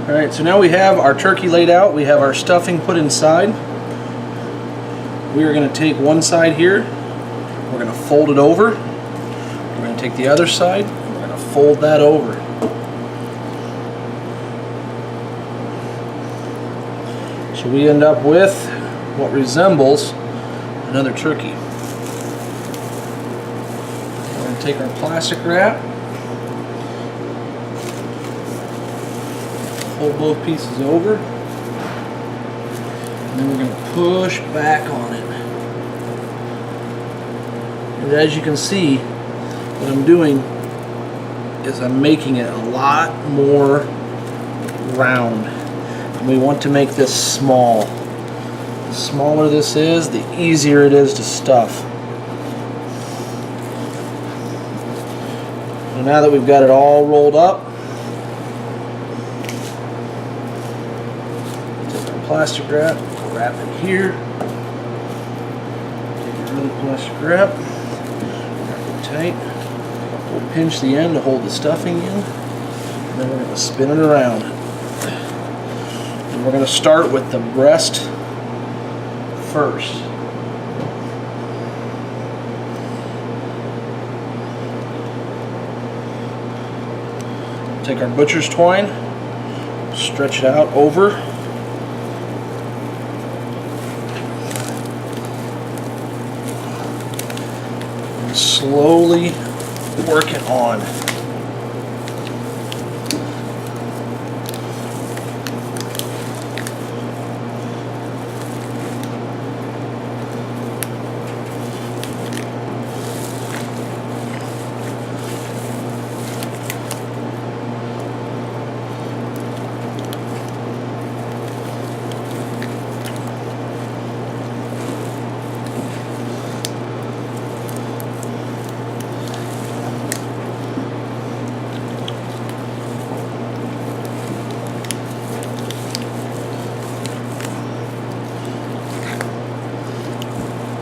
Alright, so now we have our turkey laid out. We have our stuffing put inside. We are going to take one side here. We're going to fold it over. We're going to take the other side. We're going to fold that over. So we end up with what resembles another turkey. We're going to take our plastic wrap. Fold both pieces over, and then we're going to push back on it. And as you can see, what I'm doing is I'm making it a lot more round. And we want to make this small. The smaller this is, the easier it is to stuff. So now that we've got it all rolled up, plastic wrap, wrap it here. Take your other plastic wrap it tight. We'll pinch the end to hold the stuffing in, and then we're going to spin it around. And we're going to start with the breast first. Take our butcher's twine, stretch it out over. Slowly work it on.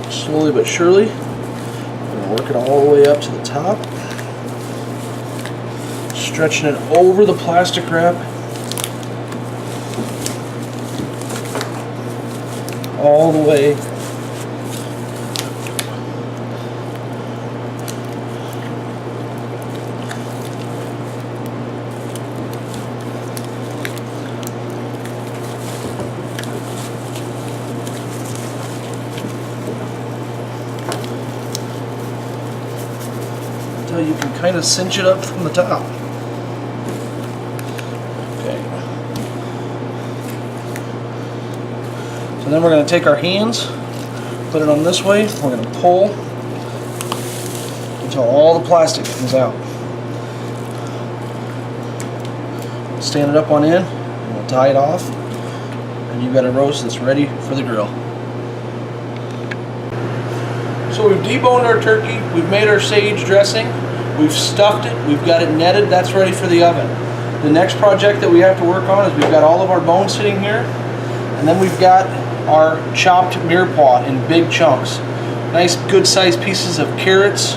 Slowly but surely, we're going to work it all the way up to the top, stretching it over the plastic wrap, all the way until you can kind of cinch it up from the top. Okay. So then we're going to take our hands, put it on this way, we're going to pull until all the plastic comes out. Stand it up on end, and we'll tie it off, and you've got a roast that's ready for the grill. So we've deboned our turkey, we've made our sage dressing, we've stuffed it, we've got it netted, that's ready for the oven. The next project that we have to work on is we've got all of our bones sitting here, and then we've got our chopped mirepoix in big chunks. Nice good sized pieces of carrots,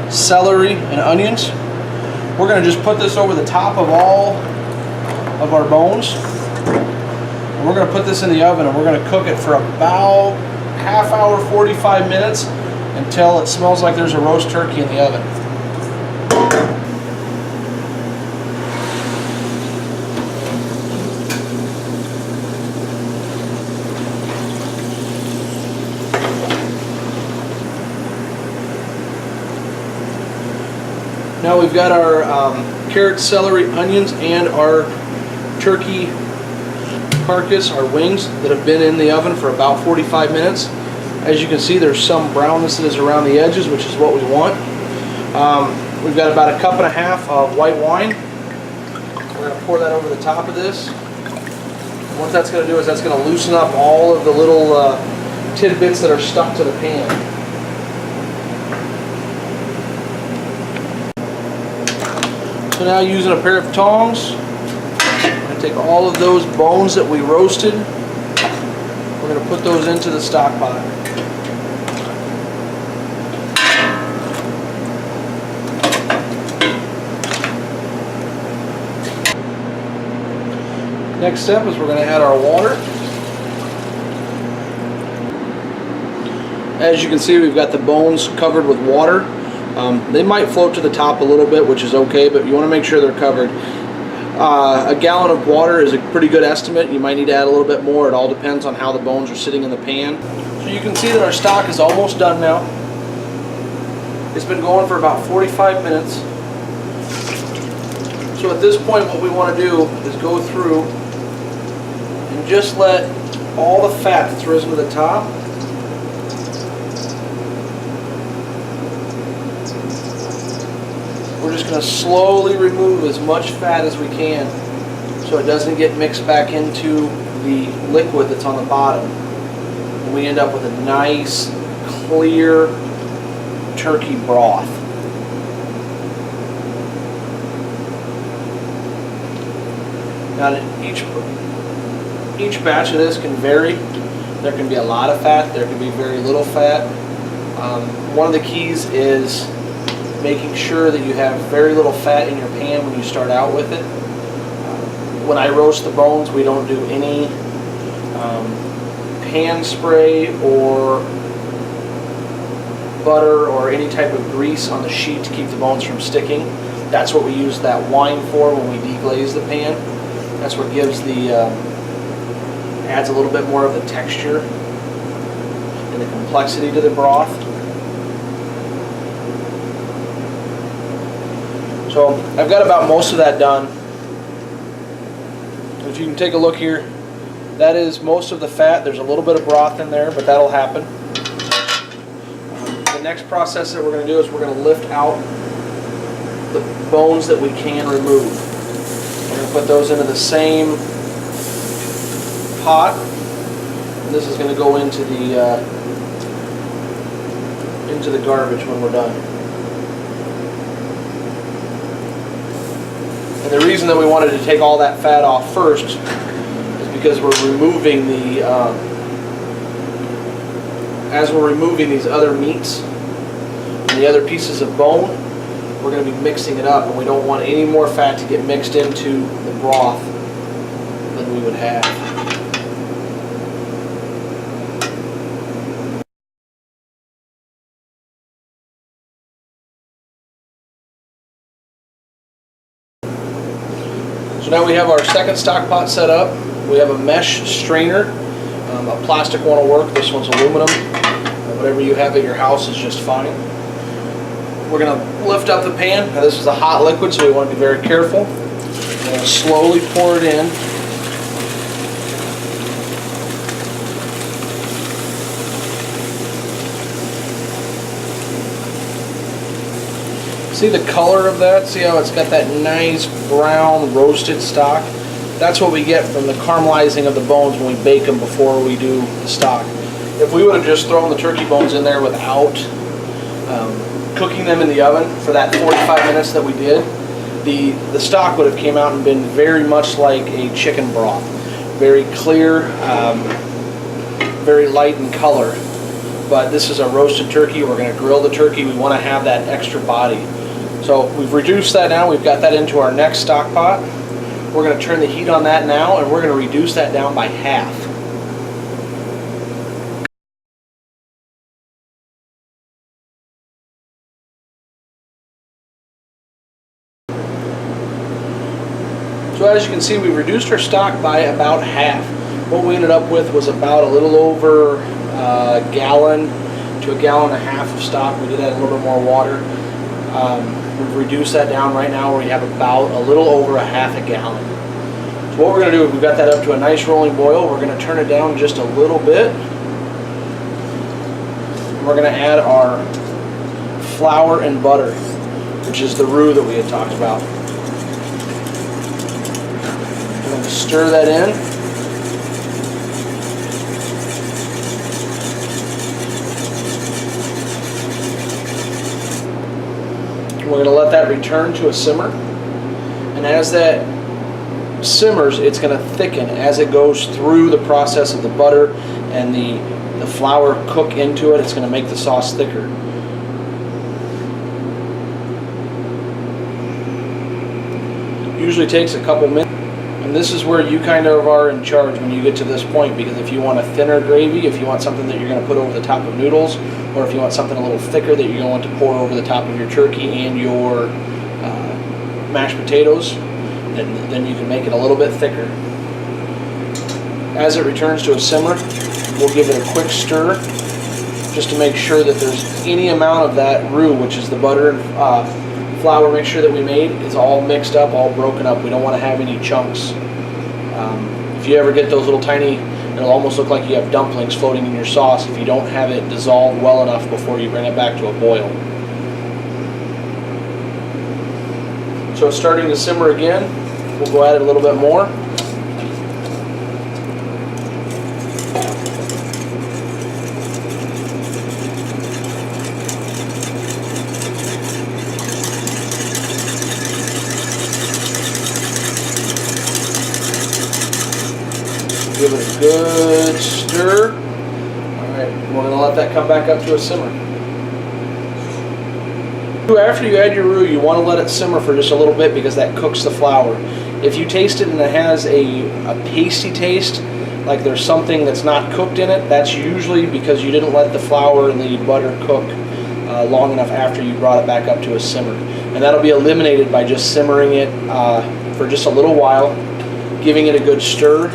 celery, and onions. We're going to just put this over the top of all of our bones. And we're going to put this in the oven, and we're going to cook it for about half hour, 45 minutes, until it smells like there's a roast turkey in the oven. Now we've got our carrots, celery, onions, and our turkey carcass, our wings, that have been in the oven for about 45 minutes. As you can see, there's some brownness that is around the edges, which is what we want. We've got about 1.5 cups of white wine. We're going to pour that over the top of this. What that's going to do is that's going to loosen up all of the little tidbits that are stuck to the pan. So now, using a pair of tongs, I'm going to take all of those bones that we roasted. We're going to put those into the stock pot. Next step is we're going to add our water. As you can see, we've got the bones covered with water. They might float to the top a little bit, which is okay, but you want to make sure they're covered. A gallon of water is a pretty good estimate. You might need to add a little bit more. It all depends on how the bones are sitting in the pan. So you can see that our stock is almost done now. It's been going for about 45 minutes. So at this point, what we want to do is go through and just let all the fat that's risen to the top we're just going to slowly remove as much fat as we can so it doesn't get mixed back into the liquid that's on the bottom. And we end up with a nice, clear turkey broth. Now each batch of this can vary. There can be a lot of fat, there can be very little fat. One of the keys is making sure that you have very little fat in your pan when you start out with it. When I roast the bones, we don't do any pan spray or butter or any type of grease on the sheet to keep the bones from sticking. That's what we use that wine for when we deglaze the pan. That's what gives the adds a little bit more of the texture and the complexity to the broth. So I've got about most of that done. If you can take a look here, that is most of the fat. There's a little bit of broth in there, but that'll happen. The next process that we're going to do is we're going to lift out the bones that we can remove. We're going to put those into the same pot. And this is going to go into the garbage when we're done. And the reason that we wanted to take all that fat off first is because we're removing as we're removing these other meats and the other pieces of bone, we're going to be mixing it up, and we don't want any more fat to get mixed into the broth than we would have. So now we have our second stock pot set up. We have a mesh strainer. A plastic one will work. This one's aluminum. Whatever you have at your house is just fine. We're going to lift up the pan. Now this is a hot liquid, so we want to be very careful. We're going to slowly pour it in. See the color of that? See how it's got that nice brown roasted stock? That's what we get from the caramelizing of the bones when we bake them before we do the stock. If we would have just thrown the turkey bones in there without cooking them in the oven for that 45 minutes that we did, the stock would have came out and been very much like a chicken broth. Very clear, very light in color. But this is a roasted turkey. We're going to grill the turkey. We want to have that extra body. So we've reduced that now. We've got that into our next stock pot. We're going to turn the heat on that now, and we're going to reduce that down by half. So as you can see, we reduced our stock by about half. What we ended up with was about a little over a gallon to a gallon and a half of stock. We did add a little bit more water. We've reduced that down right now where we have about a little over a half a gallon. So what we're going to do is we've got that up to a nice rolling boil. We're going to turn it down just a little bit. And we're going to add our flour and butter, which is the roux that we had talked about. We're going to stir that in. We're going to let that return to a simmer, and as that simmers, it's going to thicken as it goes through the process of the butter and the flour cook into it. It's going to make the sauce thicker. Usually takes a couple minutes. And this is where you kind of are in charge when you get to this point, because if you want a thinner gravy, if you want something that you're going to put over the top of noodles, or if you want something a little thicker that you're going to pour over the top of your turkey and your mashed potatoes, then you can make it a little bit thicker. As it returns to a simmer, we'll give it a quick stir just to make sure that there's any amount of that roux, which is the butter and flour mixture that we made, is all mixed up, all broken up. We don't want to have any chunks. If you ever get those little tiny, it'll almost look like you have dumplings floating in your sauce if you don't have it dissolved well enough before you bring it back to a boil. So it's starting to simmer again. We'll go at it a little bit more. Give it a good stir. Alright, we're going to let that come back up to a simmer. After you add your roux, you want to let it simmer for just a little bit because that cooks the flour. If you taste it and it has a pasty taste, like there's something that's not cooked in it, that's usually because you didn't let the flour and the butter cook long enough after you brought it back up to a simmer. And that'll be eliminated by just simmering it for just a little while, giving it a good stir.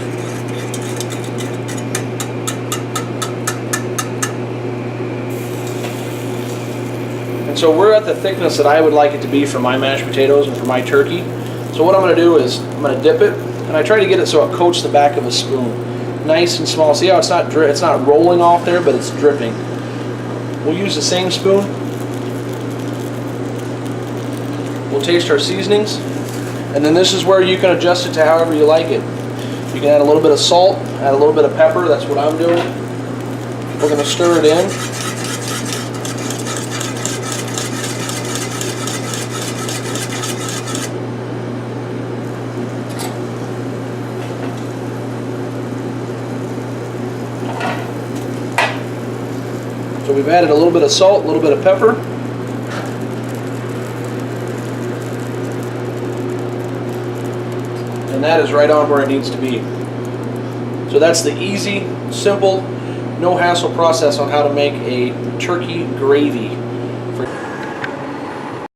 So we're at the thickness that I would like it to be for my mashed potatoes and for my turkey. So what I'm going to do is I'm going to dip it, and I try to get it so it coats the back of a spoon, nice and small. See how it's not rolling off there, but it's dripping. We'll use the same spoon. We'll taste our seasonings, and then this is where you can adjust it to however you like it. You can add a little bit of salt, add a little bit of pepper. That's what I'm doing. We're going to stir it in. So we've added a little bit of salt, a little bit of pepper. And that is right on where it needs to be. So that's the easy, simple, no hassle process on how to make a turkey gravy.